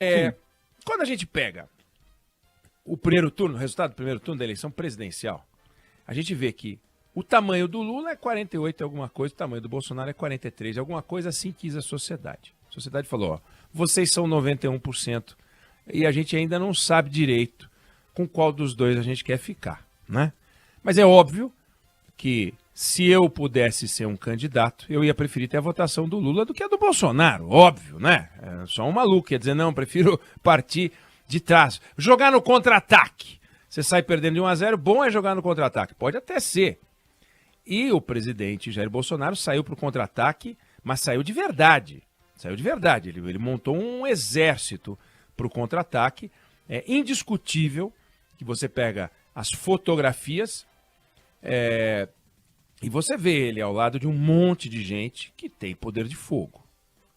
Sim. Quando a gente pega o primeiro turno, o resultado do primeiro turno da eleição presidencial, a gente vê que o tamanho do Lula é 48 e alguma coisa, o tamanho do Bolsonaro é 43, alguma coisa assim quis a sociedade. A sociedade falou, ó, vocês são 91% e a gente ainda não sabe direito com qual dos dois a gente quer ficar, né? Mas é óbvio que se eu pudesse ser um candidato, eu ia preferir ter a votação do Lula do que a do Bolsonaro, óbvio, né? É só um maluco ia dizer, não, prefiro partir de trás, jogar no contra-ataque. Você sai perdendo de 1-0, bom é jogar no contra-ataque, pode até ser. E o presidente Jair Bolsonaro saiu para o contra-ataque, mas saiu de verdade. Saiu de verdade. Ele montou um exército para o contra-ataque. É indiscutível que você pega as fotografias e você vê ele ao lado de um monte de gente que tem poder de fogo.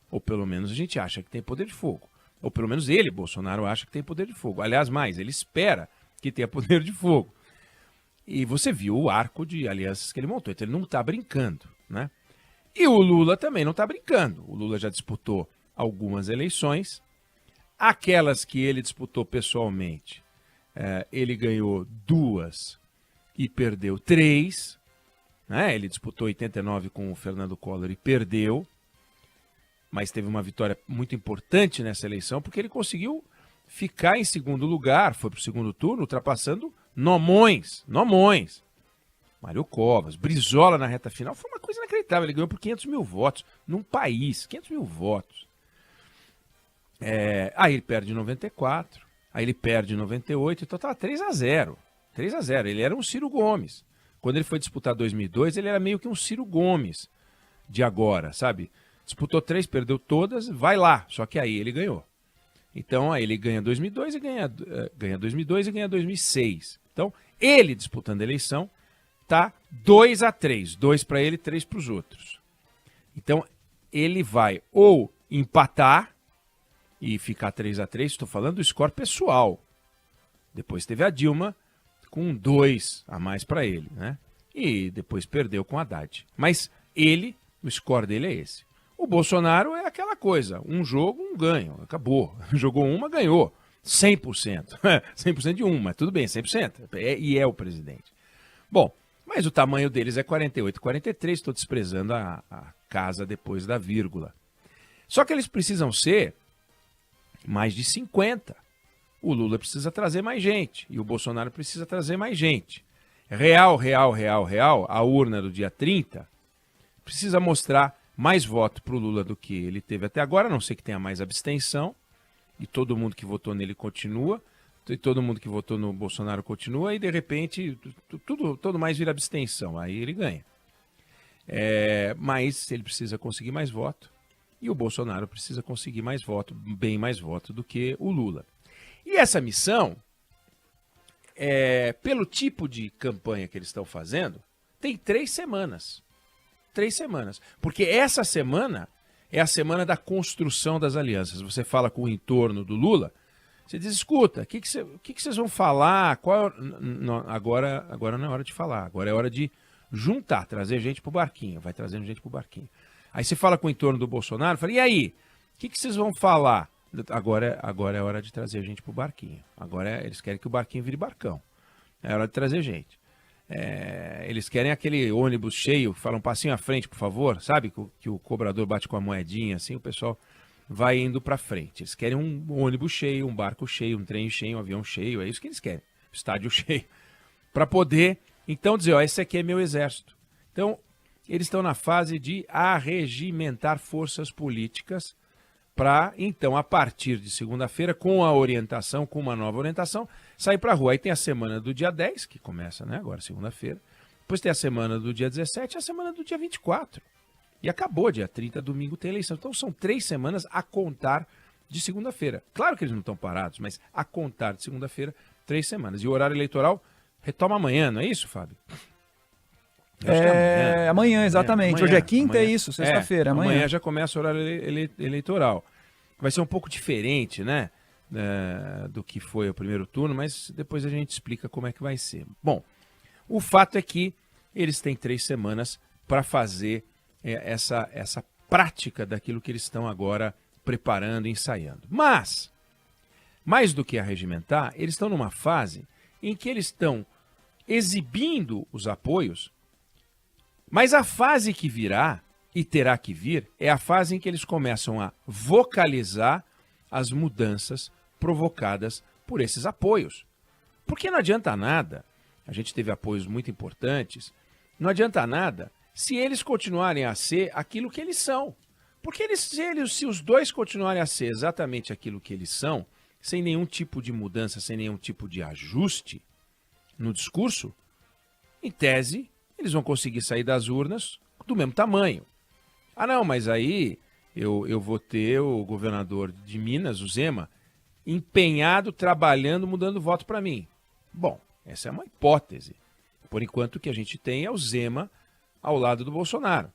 Ou pelo menos a gente acha que tem poder de fogo. Ou pelo menos ele, Bolsonaro, acha que tem poder de fogo. Aliás, mais, ele espera que tenha poder de fogo. E você viu o arco de alianças que ele montou. Então ele não está brincando, né? E o Lula também não está brincando. O Lula já disputou algumas eleições. Aquelas que ele disputou pessoalmente, ele ganhou 2 e perdeu 3. Né? Ele disputou 89 com o Fernando Collor e perdeu. Mas teve uma vitória muito importante nessa eleição, porque ele conseguiu ficar em segundo lugar, foi para o segundo turno, ultrapassando nomões. Mário Covas, Brizola na reta final, foi uma coisa inacreditável, ele ganhou por 500 mil votos, num país, 500 mil votos. Aí ele perde em 94, aí ele perde em 98, então estava 3-0, ele era um Ciro Gomes. Quando ele foi disputar 2002, ele era meio que um Ciro Gomes de agora, sabe? Disputou 3, perdeu todas, vai lá, só que aí ele ganhou. Então, aí ele ganha 2002 e ganha 2002 e ganha 2006. Então, ele disputando a eleição, tá 2-3. 2 para ele, 3 para os outros. Então, ele vai ou empatar e ficar 3-3, estou falando do score pessoal. Depois teve a Dilma com 2 a mais para ele, né? E depois perdeu com a Haddad. Mas ele, o score dele é esse. O Bolsonaro é aquela coisa, um jogo, um ganho, acabou. Jogou uma, ganhou. 100%. 100% de uma, tudo bem, 100%. E é o presidente. Bom, mas o tamanho deles é 48, 43, estou desprezando a casa depois da vírgula. Só que eles precisam ser mais de 50. O Lula precisa trazer mais gente e o Bolsonaro precisa trazer mais gente. Real, a urna do dia 30 precisa mostrar mais voto para o Lula do que ele teve até agora, a não ser que tenha mais abstenção, e todo mundo que votou nele continua, e todo mundo que votou no Bolsonaro continua, e de repente todo mais vira abstenção, aí ele ganha. Mas ele precisa conseguir mais voto, e o Bolsonaro precisa conseguir mais voto, bem mais voto do que o Lula. E essa missão, pelo tipo de campanha que eles estão fazendo, tem 3 semanas. 3 semanas. Porque essa semana é a semana da construção das alianças. Você fala com o entorno do Lula, você diz, escuta, o que vocês vão falar? Não, agora não é hora de falar, agora é hora de juntar, trazer gente pro barquinho. Vai trazendo gente pro barquinho. Aí você fala com o entorno do Bolsonaro, fala, e aí? O que vocês vão falar? Agora é hora de trazer gente pro barquinho. Agora eles querem que o barquinho vire barcão. É hora de trazer gente. Eles querem aquele ônibus cheio, fala um passinho à frente, por favor, sabe? Que o cobrador bate com a moedinha, assim, o pessoal vai indo para frente. Eles querem um ônibus cheio, um barco cheio, um trem cheio, um avião cheio, é isso que eles querem, estádio cheio, para poder, então, dizer, ó, esse aqui é meu exército. Então, eles estão na fase de arregimentar forças políticas para, então, a partir de segunda-feira, com a orientação, com uma nova orientação, sair para a rua. Aí tem a semana do dia 10, que começa, né, agora, segunda-feira. Depois tem a semana do dia 17 e a semana do dia 24. E acabou, dia 30, domingo, tem eleição. Então são 3 semanas a contar de segunda-feira. Claro que eles não estão parados, mas a contar de segunda-feira, 3 semanas. E o horário eleitoral retoma amanhã, não é isso, Fábio? Amanhã, exatamente. Amanhã, hoje é quinta, amanhã, é isso, sexta-feira. Amanhã já começa o horário eleitoral. Vai ser um pouco diferente, né? Do que foi o primeiro turno, mas depois a gente explica como é que vai ser. Bom, o fato é que eles têm 3 semanas para fazer essa prática daquilo que eles estão agora preparando, ensaiando. Mas mais do que arregimentar, eles estão numa fase em que eles estão exibindo os apoios, mas a fase que virá, e terá que vir, é a fase em que eles começam a vocalizar as mudanças provocadas por esses apoios. Porque não adianta nada, a gente teve apoios muito importantes, não adianta nada se eles continuarem a ser aquilo que eles são. Porque se os dois continuarem a ser exatamente aquilo que eles são, sem nenhum tipo de mudança, sem nenhum tipo de ajuste no discurso, em tese, eles vão conseguir sair das urnas do mesmo tamanho. Ah, não, mas aí eu vou ter o governador de Minas, o Zema, empenhado, trabalhando, mudando voto para mim. Bom, essa é uma hipótese. Por enquanto, o que a gente tem é o Zema ao lado do Bolsonaro.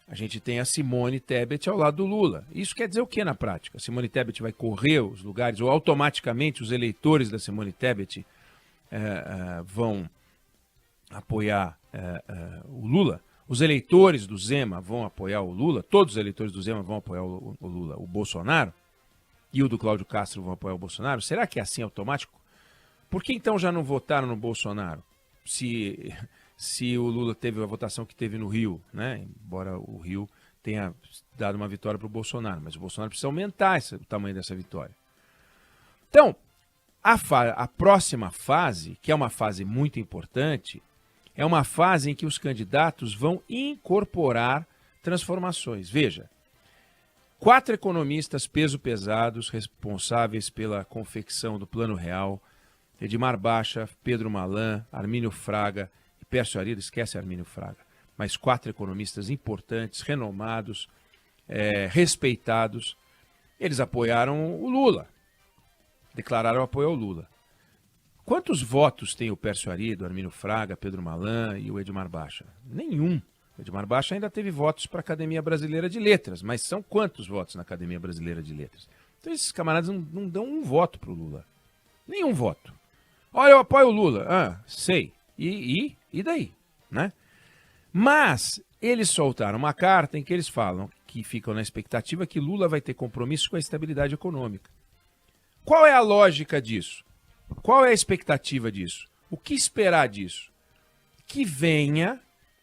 A gente tem a Simone Tebet ao lado do Lula. Isso quer dizer o que na prática? A Simone Tebet vai correr os lugares, ou automaticamente os eleitores da Simone Tebet vão apoiar o Lula? Os eleitores do Zema vão apoiar o Lula? Todos os eleitores do Zema vão apoiar o Lula? O Bolsonaro? E o do Cláudio Castro vão apoiar o Bolsonaro? Será que é assim automático? Por que então já não votaram no Bolsonaro? Se o Lula teve a votação que teve no Rio, né? Embora o Rio tenha dado uma vitória para o Bolsonaro, mas o Bolsonaro precisa aumentar o tamanho dessa vitória. Então, a próxima fase, que é uma fase muito importante, é uma fase em que os candidatos vão incorporar transformações. Veja, 4 economistas peso pesados responsáveis pela confecção do Plano Real, Edmar Baixa, Pedro Malan, Armínio Fraga e Pércio Arida, esquece Armínio Fraga, mas 4 economistas importantes, renomados, respeitados, eles apoiaram o Lula, declararam apoio ao Lula. Quantos votos tem o Pércio Arida, o Armínio Fraga, Pedro Malan e o Edmar Baixa? Nenhum. O Edmar Baixa ainda teve votos para a Academia Brasileira de Letras, mas são quantos votos na Academia Brasileira de Letras? Então esses camaradas não dão um voto para o Lula. Nenhum voto. Olha, eu apoio o Lula. Ah, sei. E daí? Né? Mas eles soltaram uma carta em que eles falam que ficam na expectativa que Lula vai ter compromisso com a estabilidade econômica. Qual é a lógica disso? Qual é a expectativa disso? O que esperar disso? Que venha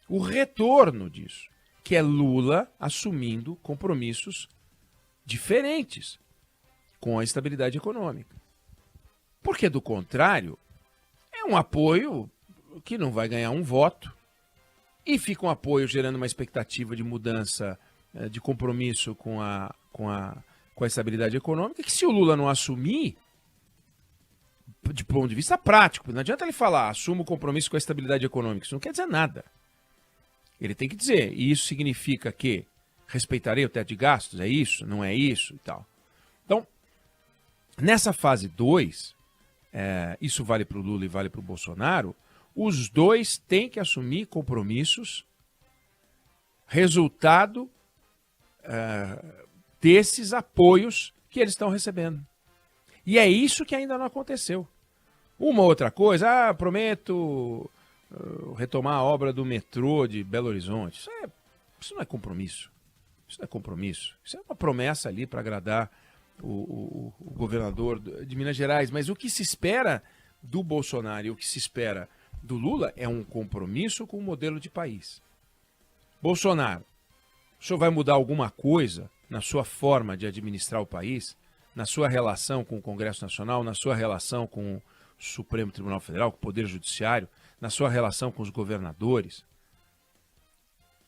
o retorno disso, que é Lula assumindo compromissos diferentes com a estabilidade econômica. Porque, do contrário, é um apoio que não vai ganhar um voto e fica um apoio gerando uma expectativa de mudança, de compromisso com a estabilidade econômica, que se o Lula não assumir, de ponto de vista prático, não adianta ele falar, assumo o compromisso com a estabilidade econômica, isso não quer dizer nada. Ele tem que dizer, e isso significa que respeitarei o teto de gastos, é isso, não é isso e tal. Então, nessa fase 2, isso vale para o Lula e vale para o Bolsonaro, os dois têm que assumir compromissos, resultado desses apoios que eles estão recebendo. E é isso que ainda não aconteceu. Uma outra coisa, prometo retomar a obra do metrô de Belo Horizonte. Isso não é compromisso. Isso não é compromisso. Isso é uma promessa ali para agradar o governador de Minas Gerais. Mas o que se espera do Bolsonaro e o que se espera do Lula é um compromisso com o modelo de país. Bolsonaro, o senhor vai mudar alguma coisa na sua forma de administrar o país, na sua relação com o Congresso Nacional, na sua relação com o Supremo Tribunal Federal, com o Poder Judiciário, na sua relação com os governadores?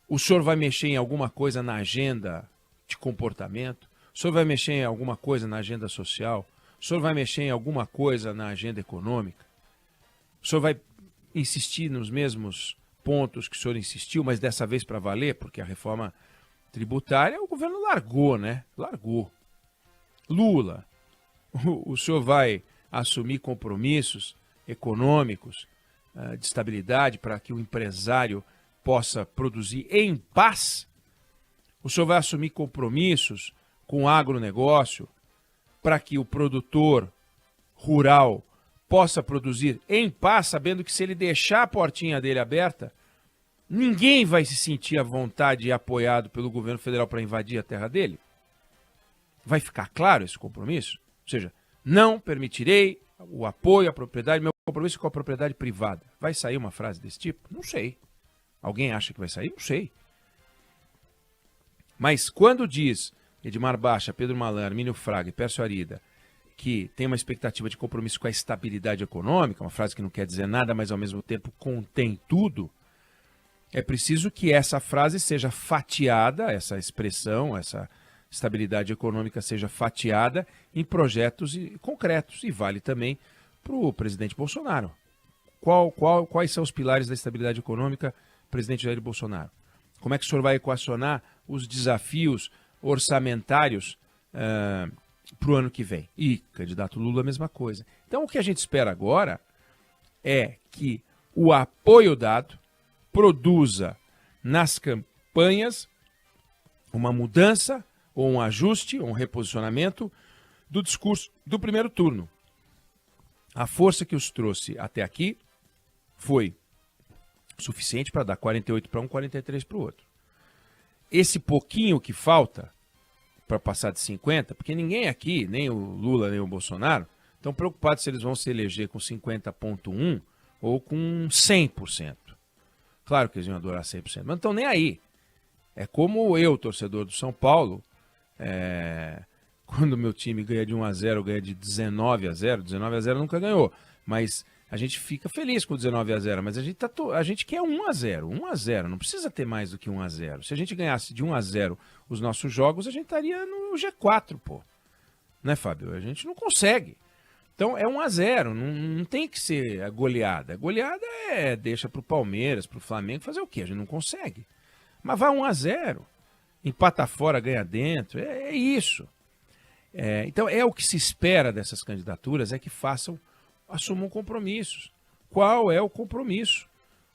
O senhor vai mexer em alguma coisa na agenda de comportamento? O senhor vai mexer em alguma coisa na agenda social? O senhor vai mexer em alguma coisa na agenda econômica? O senhor vai insistir nos mesmos pontos que o senhor insistiu, mas dessa vez para valer, porque a reforma tributária o governo largou, né? Largou. Lula, o senhor vai assumir compromissos econômicos de estabilidade para que o empresário possa produzir em paz? O senhor vai assumir compromissos com o agronegócio para que o produtor rural possa produzir em paz, sabendo que se ele deixar a portinha dele aberta, ninguém vai se sentir à vontade e apoiado pelo governo federal para invadir a terra dele? Vai ficar claro esse compromisso? Ou seja, Não permitirei o apoio à propriedade, meu compromisso com a propriedade privada. Vai sair uma frase desse tipo? Não sei. Alguém acha que vai sair? Não sei. Mas quando diz Edmar Baixa, Pedro Malan, Armínio Fraga e Pércio Arida que tem uma expectativa de compromisso com a estabilidade econômica, uma frase que não quer dizer nada, mas ao mesmo tempo contém tudo, é preciso que essa frase seja fatiada, essa expressão, essa estabilidade econômica seja fatiada em projetos concretos. E vale também para o presidente Bolsonaro. Quais são os pilares da estabilidade econômica, presidente Jair Bolsonaro? Como é que o senhor vai equacionar os desafios orçamentários para o ano que vem? E candidato Lula, a mesma coisa. Então, o que a gente espera agora é que o apoio dado produza nas campanhas uma mudança, ou um ajuste, ou um reposicionamento do discurso do primeiro turno. A força que os trouxe até aqui foi suficiente para dar 48 para um, 43 para o outro. Esse pouquinho que falta para passar de 50, porque ninguém aqui, nem o Lula, nem o Bolsonaro, estão preocupados se eles vão se eleger com 50,1 ou com 100%. Claro que eles iam adorar 100%, mas não estão nem aí. É como eu, torcedor do São Paulo, quando o meu time ganha de 1-0, ganha de 19-0, 19-0 nunca ganhou, mas a gente fica feliz com 19-0, mas a gente quer 1-0, 1-0, não precisa ter mais do que 1-0. Se a gente ganhasse de 1-0 os nossos jogos, a gente estaria no G4, pô. Né, Fábio? A gente não consegue. Então é 1-0, não tem que ser a goleada. A goleada deixa pro Palmeiras, pro Flamengo fazer o quê? A gente não consegue. Mas vai 1-0, empata fora, ganha dentro, é isso. Então é o que se espera dessas candidaturas, é que assumam compromissos. Qual é o compromisso?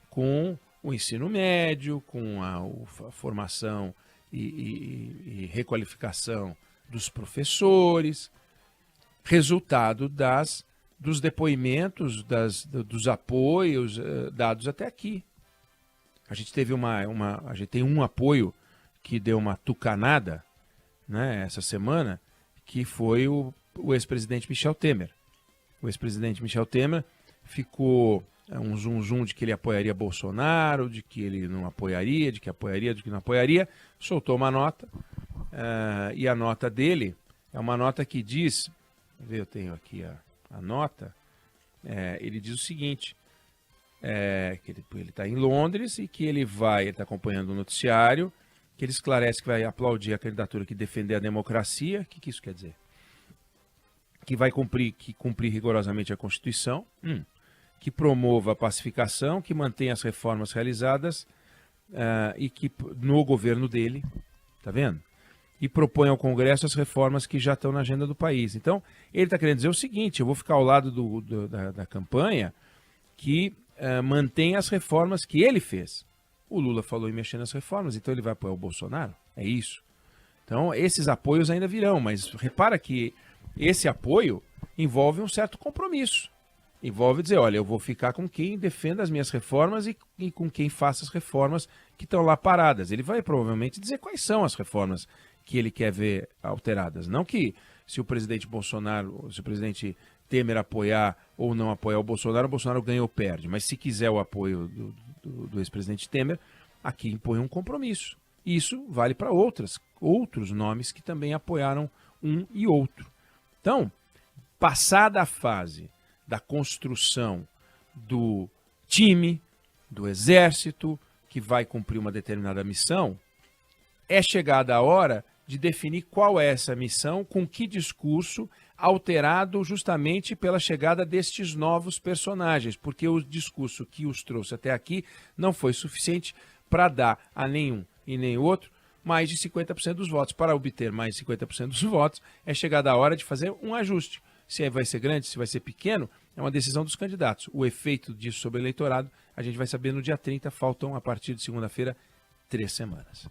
Com o ensino médio, com a formação e requalificação dos professores, resultado dos depoimentos, dos apoios dados até aqui. A gente teve a gente tem um apoio que deu uma tucanada, né, essa semana, que foi o ex-presidente Michel Temer. O ex-presidente Michel Temer ficou um zum de que ele apoiaria Bolsonaro, de que ele não apoiaria, de que apoiaria, de que não apoiaria. Soltou uma nota, e a nota dele é uma nota que diz, eu tenho aqui a nota, ele diz o seguinte, que ele está em Londres e que ele está acompanhando o noticiário, que ele esclarece que vai aplaudir a candidatura que defender a democracia. O que isso quer dizer? Que vai cumprir rigorosamente a Constituição, que promova a pacificação, que mantenha as reformas realizadas e que no governo dele, tá vendo? E propõe ao Congresso as reformas que já estão na agenda do país. Então, ele está querendo dizer o seguinte, eu vou ficar ao lado da campanha que mantém as reformas que ele fez. O Lula falou em mexer nas reformas, então ele vai apoiar o Bolsonaro? É isso. Então, esses apoios ainda virão, mas repara que esse apoio envolve um certo compromisso. Envolve dizer, olha, eu vou ficar com quem defenda as minhas reformas e com quem faça as reformas que estão lá paradas. Ele vai provavelmente dizer quais são as reformas que ele quer ver alteradas. Não que se o presidente Bolsonaro, se o presidente Temer apoiar ou não apoiar o Bolsonaro ganha ou perde. Mas se quiser o apoio do ex-presidente Temer, aqui impõe um compromisso. Isso vale para outros nomes que também apoiaram um e outro. Então, passada a fase da construção do time, do exército, que vai cumprir uma determinada missão, é chegada a hora de definir qual é essa missão, com que discurso, alterado justamente pela chegada destes novos personagens, porque o discurso que os trouxe até aqui não foi suficiente para dar a nenhum e nem outro mais de 50% dos votos. Para obter mais de 50% dos votos, é chegada a hora de fazer um ajuste. Se vai ser grande, se vai ser pequeno, é uma decisão dos candidatos. O efeito disso sobre o eleitorado, a gente vai saber no dia 30, faltam, a partir de segunda-feira, 3 semanas.